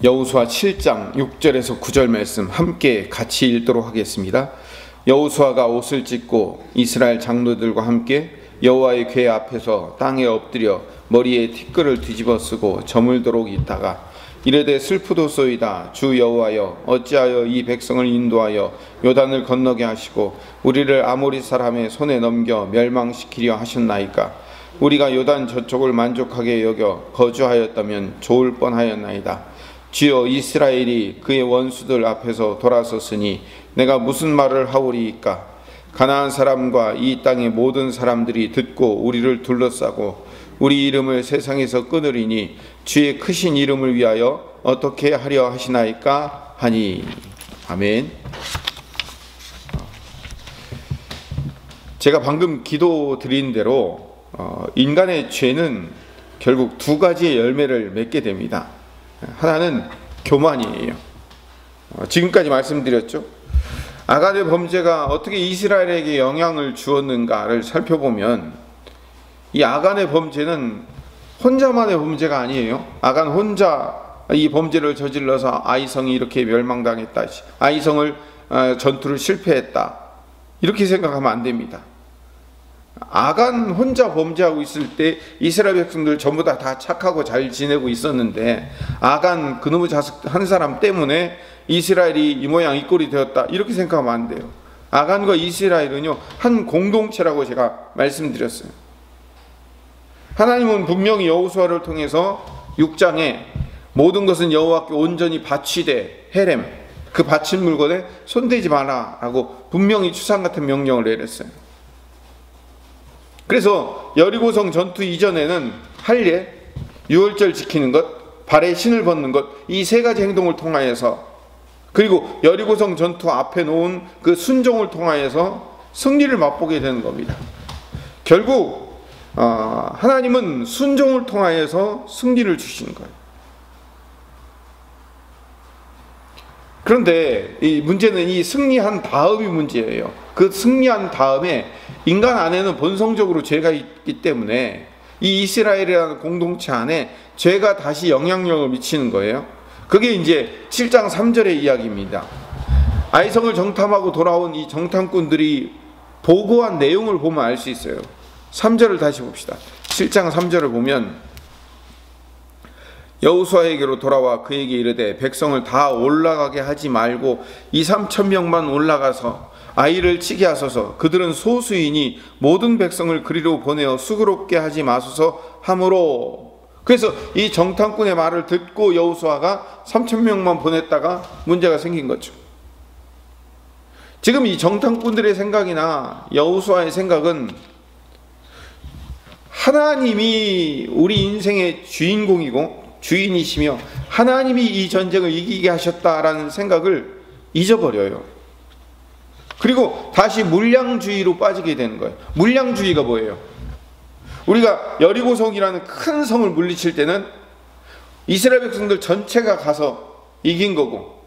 여호수아 7장 6절에서 9절 말씀 함께 같이 읽도록 하겠습니다. 여호수아가 옷을 찢고 이스라엘 장로들과 함께 여호와의 궤 앞에서 땅에 엎드려 머리에 티끌을 뒤집어 쓰고 저물도록 있다가 이르되 슬프도소이다. 주 여호와여, 어찌하여 이 백성을 인도하여 요단을 건너게 하시고 우리를 아모리 사람의 손에 넘겨 멸망시키려 하셨나이까. 우리가 요단 저쪽을 만족하게 여겨 거주하였다면 좋을 뻔하였나이다. 주여, 이스라엘이 그의 원수들 앞에서 돌아섰으니 내가 무슨 말을 하오리이까. 가나안 사람과 이 땅의 모든 사람들이 듣고 우리를 둘러싸고 우리 이름을 세상에서 끊으리니 주의 크신 이름을 위하여 어떻게 하려 하시나이까 하니. 아멘. 제가 방금 기도 드린 대로 인간의 죄는 결국 두 가지의 열매를 맺게 됩니다. 하나는 교만이에요. 지금까지 말씀드렸죠. 아간의 범죄가 어떻게 이스라엘에게 영향을 주었는가를 살펴보면 이 아간의 범죄는 혼자만의 범죄가 아니에요. 아간 혼자 이 범죄를 저질러서 아이성이 이렇게 멸망당했다, 아이성을 전투를 실패했다, 이렇게 생각하면 안 됩니다. 아간 혼자 범죄하고 있을 때 이스라엘 백성들 전부 다 착하고 잘 지내고 있었는데 아간 그놈의 자식 한 사람 때문에 이스라엘이 이 모양 이 꼴이 되었다, 이렇게 생각하면 안 돼요. 아간과 이스라엘은요 한 공동체라고 제가 말씀드렸어요. 하나님은 분명히 여호수아를 통해서 6장에 모든 것은 여호와께 온전히 바치되 헤렘, 그 바친 물건에 손대지 마라 라고 분명히 추상 같은 명령을 내렸어요. 그래서 여리고성 전투 이전에는 할례, 유월절 지키는 것, 발에 신을 벗는 것, 이 세 가지 행동을 통하여서, 그리고 여리고성 전투 앞에 놓은 그 순종을 통하여서 승리를 맛보게 되는 겁니다. 결국 하나님은 순종을 통하여서 승리를 주시는 거예요. 그런데 이 문제는 이 승리한 다음이 문제예요. 그 승리한 다음에 인간 안에는 본성적으로 죄가 있기 때문에 이 이스라엘이라는 공동체 안에 죄가 다시 영향력을 미치는 거예요. 그게 이제 7장 3절의 이야기입니다. 아이성을 정탐하고 돌아온 이 정탐꾼들이 보고한 내용을 보면 알 수 있어요. 3절을 다시 봅시다. 7장 3절을 보면 여호수아에게로 돌아와 그에게 이르되 백성을 다 올라가게 하지 말고 2,3,000명만 올라가서 아이를 치게 하소서. 그들은 소수이니 모든 백성을 그리로 보내어 수고롭게 하지 마소서 하므로. 그래서 이 정탐꾼의 말을 듣고 여호수아가 3,000명만 보냈다가 문제가 생긴 거죠. 지금 이 정탐꾼들의 생각이나 여호수아의 생각은 하나님이 우리 인생의 주인공이고 주인이시며 하나님이 이 전쟁을 이기게 하셨다라는 생각을 잊어버려요. 그리고 다시 물량주의로 빠지게 되는 거예요. 물량주의가 뭐예요? 우리가 여리고성이라는 큰 성을 물리칠 때는 이스라엘 백성들 전체가 가서 이긴 거고,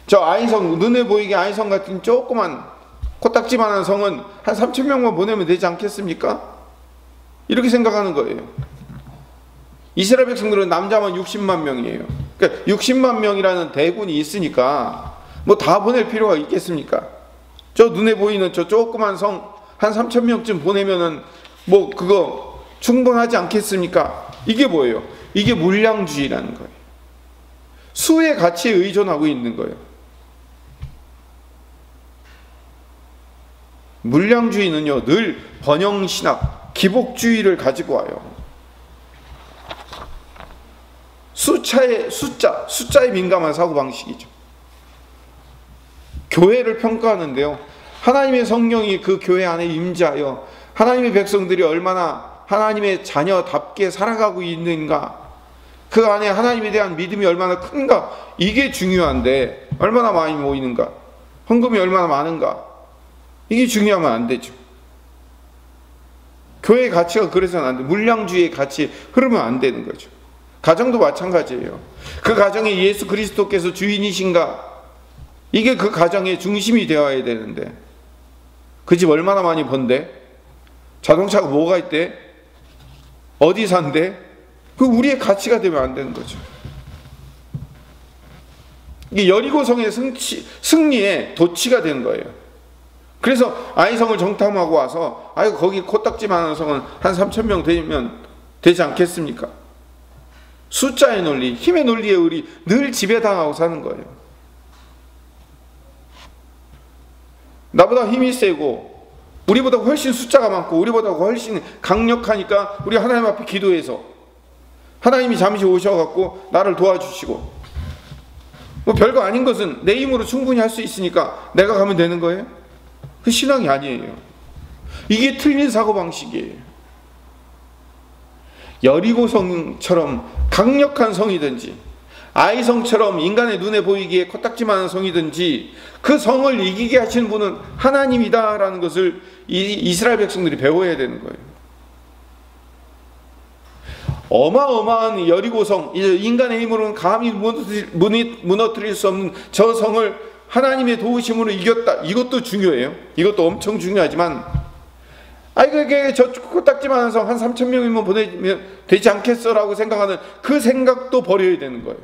저 아이성, 눈에 보이게 아이성 같은 조그만 코딱지만한 성은 한 3,000명만 보내면 되지 않겠습니까? 이렇게 생각하는 거예요. 이스라엘 백성들은 남자만 60만 명이에요. 그러니까 60만 명이라는 대군이 있으니까 뭐 다 보낼 필요가 있겠습니까? 저 눈에 보이는 저 조그만 성 한 3,000명쯤 보내면은 뭐 그거 충분하지 않겠습니까? 이게 뭐예요? 이게 물량주의라는 거예요. 수의 가치에 의존하고 있는 거예요. 물량주의는요 늘 번영신학, 기복주의를 가지고 와요. 숫자에 민감한 사고방식이죠. 교회를 평가하는데요, 하나님의 성령이 그 교회 안에 임재하여 하나님의 백성들이 얼마나 하나님의 자녀답게 살아가고 있는가, 그 안에 하나님에 대한 믿음이 얼마나 큰가, 이게 중요한데 얼마나 많이 모이는가, 헌금이 얼마나 많은가, 이게 중요하면 안 되죠. 교회의 가치가 그래서는 안 돼. 물량주의의 가치 흐르면 안 되는 거죠. 가정도 마찬가지예요. 그 가정에 예수 그리스도께서 주인이신가, 이게 그 가정의 중심이 되어야 되는데 그 집 얼마나 많이 번대? 자동차가 뭐가 있대? 어디 산대? 그 우리의 가치가 되면 안 되는 거죠. 이게 여리고성의 승리의 도취가 된 거예요. 그래서 아이성을 정탐하고 와서 아이고 거기 코딱지만한 성은 한 3,000명 되면 되지 않겠습니까? 숫자의 논리, 힘의 논리에 의리 늘 지배당하고 사는 거예요. 나보다 힘이 세고 우리보다 훨씬 숫자가 많고 우리보다 훨씬 강력하니까 우리 하나님 앞에 기도해서 하나님이 잠시 오셔갖고 나를 도와주시고, 뭐 별거 아닌 것은 내 힘으로 충분히 할 수 있으니까 내가 가면 되는 거예요? 그 신앙이 아니에요. 이게 틀린 사고방식이에요. 여리고성처럼 강력한 성이든지 아이성처럼 인간의 눈에 보이기에 코딱지만한 성이든지 그 성을 이기게 하시는 분은 하나님이다라는 것을 이스라엘 백성들이 배워야 되는 거예요. 어마어마한 여리고성, 인간의 힘으로는 감히 무너뜨릴 수 없는 저 성을 하나님의 도우심으로 이겼다. 이것도 중요해요. 이것도 엄청 중요하지만 그게 저 코딱지만한 성 한 3,000명이면 보내면 되지 않겠어라고 생각하는 그 생각도 버려야 되는 거예요.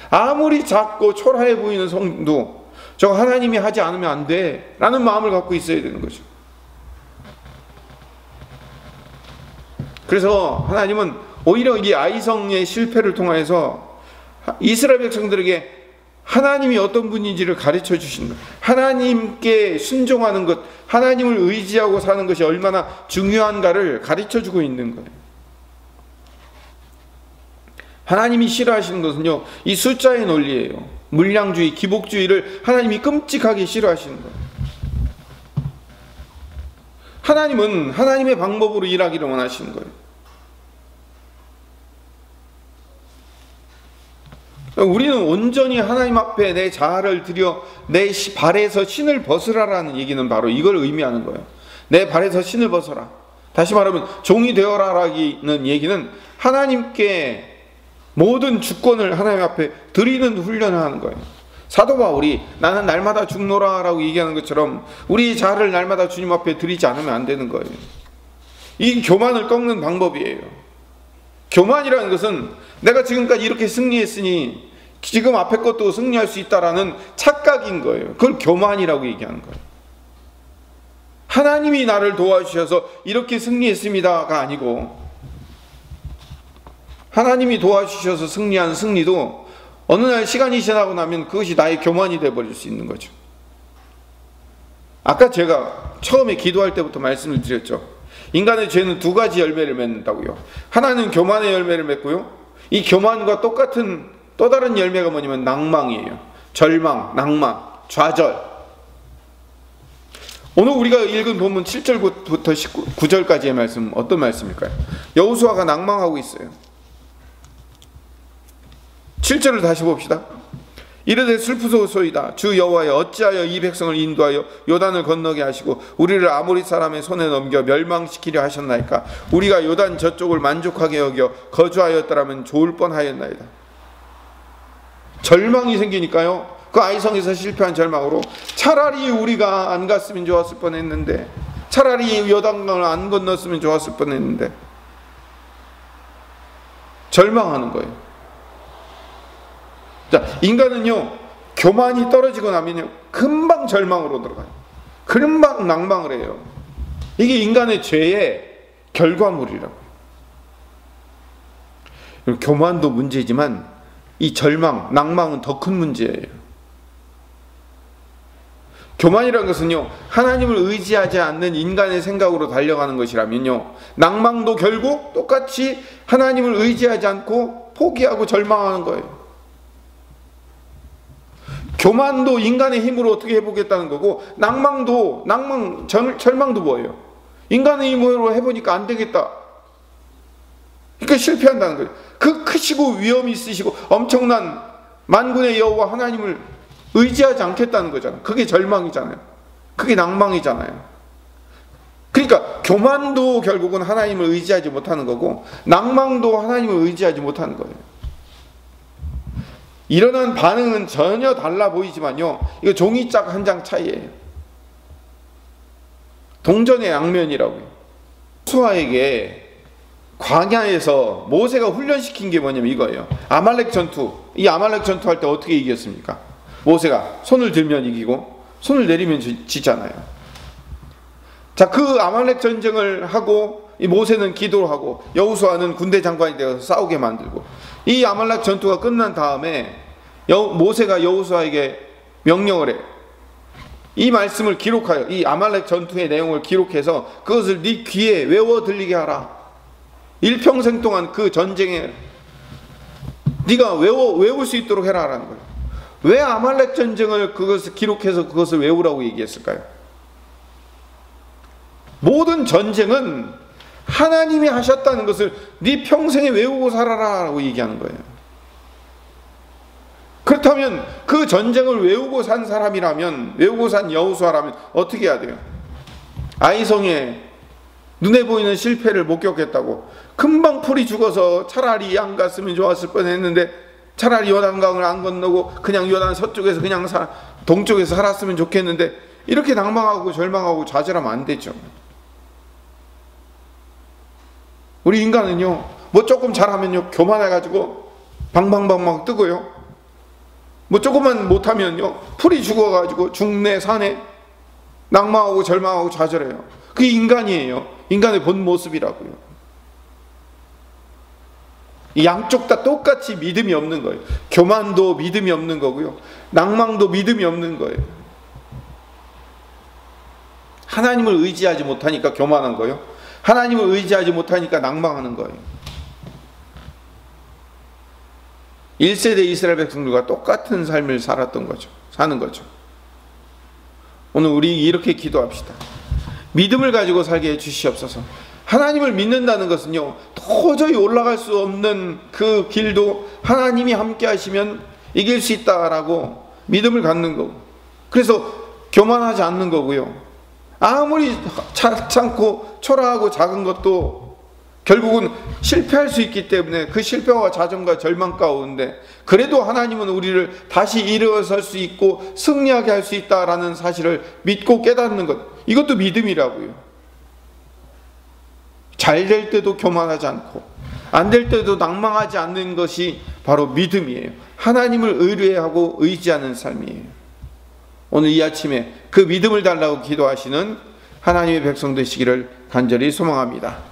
아무리 작고 초라해 보이는 성도 저거 하나님이 하지 않으면 안 돼 라는 마음을 갖고 있어야 되는 거죠. 그래서 하나님은 오히려 이 아이성의 실패를 통해서 이스라엘 백성들에게 하나님이 어떤 분인지를 가르쳐 주신다. 하나님께 순종하는 것, 하나님을 의지하고 사는 것이 얼마나 중요한가를 가르쳐 주고 있는 거예요. 하나님이 싫어하시는 것은요, 이 숫자의 논리예요. 물량주의, 기복주의를 하나님이 끔찍하게 싫어하시는 거예요. 하나님은 하나님의 방법으로 일하기를 원하시는 거예요. 우리는 온전히 하나님 앞에 내 자아를 드려 내 발에서 신을 벗으라라는 얘기는 바로 이걸 의미하는 거예요. 내 발에서 신을 벗어라. 다시 말하면 종이 되어라라는 얘기는 하나님께 모든 주권을 하나님 앞에 드리는 훈련을 하는 거예요. 사도 바울이 나는 날마다 죽노라라고 얘기하는 것처럼 우리 자아를 날마다 주님 앞에 드리지 않으면 안 되는 거예요. 이 교만을 꺾는 방법이에요. 교만이라는 것은 내가 지금까지 이렇게 승리했으니 지금 앞에 것도 승리할 수 있다라는 착각인 거예요. 그걸 교만이라고 얘기하는 거예요. 하나님이 나를 도와주셔서 이렇게 승리했습니다가 아니고, 하나님이 도와주셔서 승리한 승리도 어느 날 시간이 지나고 나면 그것이 나의 교만이 되어버릴 수 있는 거죠. 아까 제가 처음에 기도할 때부터 말씀을 드렸죠. 인간의 죄는 두 가지 열매를 맺는다고요. 하나는 교만의 열매를 맺고요, 이 교만과 똑같은 또 다른 열매가 뭐냐면 낭망이에요. 절망, 낭망, 좌절. 오늘 우리가 읽은 본문 7절부터 9절까지의 말씀 어떤 말씀일까요? 여호수아가 낭망하고 있어요. 7절을 다시 봅시다. 이르되 슬프소이다. 주 여호와여, 어찌하여 이 백성을 인도하여 요단을 건너게 하시고 우리를 아모리 사람의 손에 넘겨 멸망시키려 하셨나이까? 우리가 요단 저쪽을 만족하게 여겨 거주하였더라면 좋을 뻔하였나이다. 절망이 생기니까요, 그 아이성에서 실패한 절망으로 차라리 우리가 안 갔으면 좋았을 뻔했는데, 차라리 요단강을 안 건넜으면 좋았을 뻔했는데, 절망하는 거예요. 자, 인간은요, 교만이 떨어지고 나면요, 금방 절망으로 들어가요. 금방 낭망을 해요. 이게 인간의 죄의 결과물이라고요. 교만도 문제지만 이 절망, 낭망은 더 큰 문제예요. 교만이라는 것은요, 하나님을 의지하지 않는 인간의 생각으로 달려가는 것이라면요, 낭망도 결국 똑같이 하나님을 의지하지 않고 포기하고 절망하는 거예요. 교만도 인간의 힘으로 어떻게 해보겠다는 거고, 절망도 뭐예요? 인간의 힘으로 해보니까 안 되겠다. 그러니까 실패한다는 거예요. 그 크시고 위험이 있으시고 엄청난 만군의 여호와 하나님을 의지하지 않겠다는 거잖아요. 그게 절망이잖아요. 그게 낭망이잖아요. 그러니까 교만도 결국은 하나님을 의지하지 못하는 거고, 낭망도 하나님을 의지하지 못하는 거예요. 일어난 반응은 전혀 달라 보이지만요, 이거 종이짝 한 장 차이예요. 동전의 양면이라고요. 수아에게 광야에서 모세가 훈련시킨 게 뭐냐면 이거예요. 아말렉 전투. 이 아말렉 전투할 때 어떻게 이겼습니까? 모세가 손을 들면 이기고 손을 내리면 지잖아요. 자, 그 아말렉 전쟁을 하고 이 모세는 기도를 하고 여호수아는 군대 장관이 되어서 싸우게 만들고, 이 아말렉 전투가 끝난 다음에 모세가 여호수아에게 명령을 해. 이 말씀을 기록하여, 이 아말렉 전투의 내용을 기록해서 그것을 네 귀에 외워 들리게 하라. 일평생 동안 그 전쟁에 네가 외울 수 있도록 해라라는 거예요. 왜 아말렉 전쟁을 그것을 기록해서 그것을 외우라고 얘기했을까요? 모든 전쟁은 하나님이 하셨다는 것을 네 평생에 외우고 살아라라고 얘기하는 거예요. 그렇다면 그 전쟁을 외우고 산 사람이라면, 외우고 산 여호수아라면 어떻게 해야 돼요? 아이성에 눈에 보이는 실패를 목격했다고 금방 풀이 죽어서 차라리 안 갔으면 좋았을 뻔했는데 차라리 요단강을 안 건너고 그냥 요단 서쪽에서 그냥 동쪽에서 살았으면 좋겠는데, 이렇게 낭망하고 절망하고 좌절하면 안 되죠. 우리 인간은요, 뭐 조금 잘하면요 교만해가지고 방방방방 뜨고요, 뭐 조금만 못하면요 풀이 죽어가지고 죽네 사네 낭망하고 절망하고 좌절해요. 그게 인간이에요. 인간의 본 모습이라고요. 이 양쪽 다 똑같이 믿음이 없는 거예요. 교만도 믿음이 없는 거고요, 낭망도 믿음이 없는 거예요. 하나님을 의지하지 못하니까 교만한 거예요. 하나님을 의지하지 못하니까 낭망하는 거예요. 1세대 이스라엘 백성들과 똑같은 삶을 살았던 거죠. 사는 거죠. 오늘 우리 이렇게 기도합시다. 믿음을 가지고 살게 해 주시옵소서. 하나님을 믿는다는 것은요, 도저히 올라갈 수 없는 그 길도 하나님이 함께 하시면 이길 수 있다라고 믿음을 갖는 거고, 그래서 교만하지 않는 거고요, 아무리 차찮고 초라하고 작은 것도 결국은 실패할 수 있기 때문에 그 실패와 좌절과 절망 가운데 그래도 하나님은 우리를 다시 일어설 수 있고 승리하게 할 수 있다라는 사실을 믿고 깨닫는 것, 이것도 믿음이라고요. 잘 될 때도 교만하지 않고 안 될 때도 낭망하지 않는 것이 바로 믿음이에요. 하나님을 의뢰하고 의지하는 삶이에요. 오늘 이 아침에 그 믿음을 달라고 기도하시는 하나님의 백성 되시기를 간절히 소망합니다.